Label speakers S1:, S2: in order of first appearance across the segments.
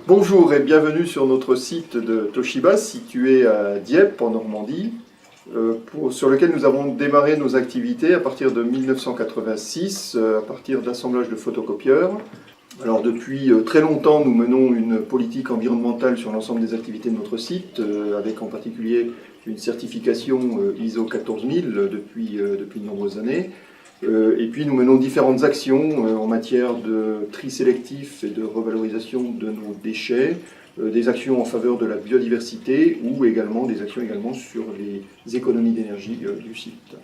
S1: Bonjour et bienvenue sur notre site de Toshiba situé à Dieppe en Normandie, sur lequel nous avons démarré nos activités à partir de 1986, à partir d'assemblage de photocopieurs. Alors depuis très longtemps, nous menons une politique environnementale sur l'ensemble des activités de notre site, avec en particulier une certification ISO 14000 depuis de nombreuses années. Et puis nous menons différentes actions en matière de tri sélectif et de revalorisation de nos déchets, des actions en faveur de la biodiversité ou également des actions sur les économies d'énergie du site.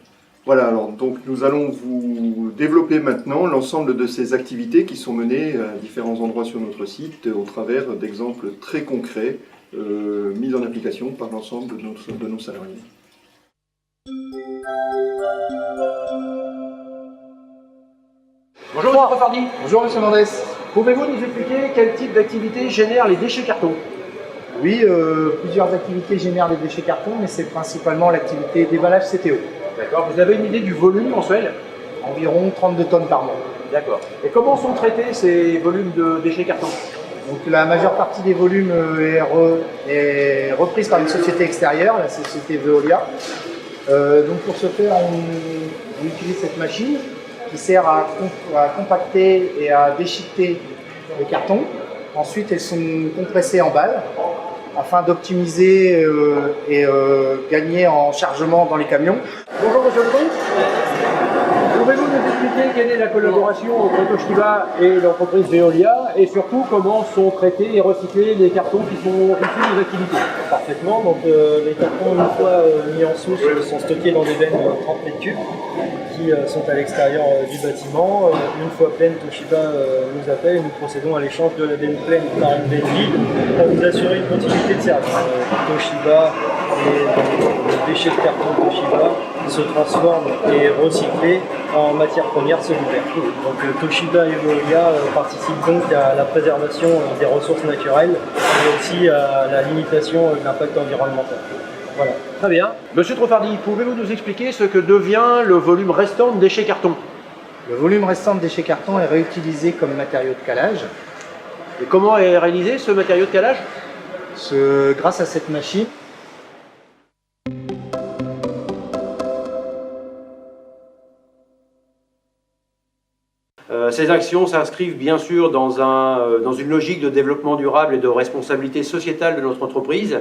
S1: Voilà, alors donc nous allons vous développer maintenant l'ensemble de ces activités qui sont menées à différents endroits sur notre site au travers d'exemples très concrets mis en application par l'ensemble de nos salariés.
S2: Bonjour M. Profardi.
S3: Bonjour M. Mendes.
S2: Pouvez-vous nous expliquer quel type d'activité génère les déchets carton?
S3: Oui, plusieurs activités génèrent les déchets carton, mais c'est principalement l'activité déballage CTO.
S2: D'accord. Vous avez une idée du volume mensuel?
S3: Environ 32 tonnes par mois.
S2: D'accord. Et comment sont traités ces volumes de déchets carton?
S3: Donc la majeure partie des volumes est reprise par une société extérieure, la société Veolia. Donc pour ce faire, on utilise cette machine qui sert à compacter et à déchiqueter les cartons. Ensuite, elles sont compressées en balles afin d'optimiser et gagner en chargement dans les camions.
S2: Bonjour Monsieur le Comte. Pouvez-vous nous expliquer quelle est la collaboration entre Toshiba et l'entreprise Veolia et surtout comment sont traités et recyclés les cartons qui sont issus des activités?
S4: Parfaitement, donc les cartons une fois mis en souche sont stockés dans des bennes 30 mètres cubes qui sont à l'extérieur du bâtiment. Une fois pleine, Toshiba nous appelle et nous procédons à l'échange de la benne pleine par une benne vide pour nous assurer une continuité de service. Toshiba et les déchets de carton de Toshiba se transforment et recyclés en matière première secondaire. Donc Toshiba et Veolia participent donc à la préservation des ressources naturelles et aussi à la limitation de l'impact environnemental. Voilà.
S2: Très bien. Monsieur Trofardi, pouvez-vous nous expliquer ce que devient le volume restant de déchets carton?
S3: Le volume restant de déchets carton est réutilisé comme matériau de calage.
S2: Et comment est réalisé ce matériau de calage?
S3: Grâce à cette machine.
S2: Ces actions s'inscrivent bien sûr dans une logique de développement durable et de responsabilité sociétale de notre entreprise.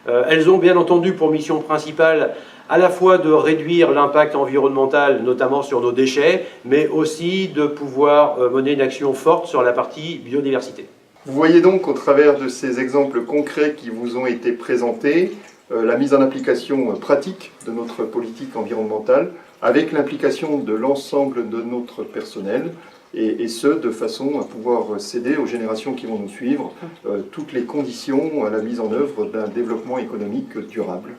S2: Elles ont bien entendu pour mission principale à la fois de réduire l'impact environnemental, notamment sur nos déchets, mais aussi de pouvoir mener une action forte sur la partie biodiversité.
S1: Vous voyez donc au travers de ces exemples concrets qui vous ont été présentés la mise en application pratique de notre politique environnementale avec l'implication de l'ensemble de notre personnel et ce, de façon à pouvoir céder aux générations qui vont nous suivre toutes les conditions à la mise en œuvre d'un développement économique durable.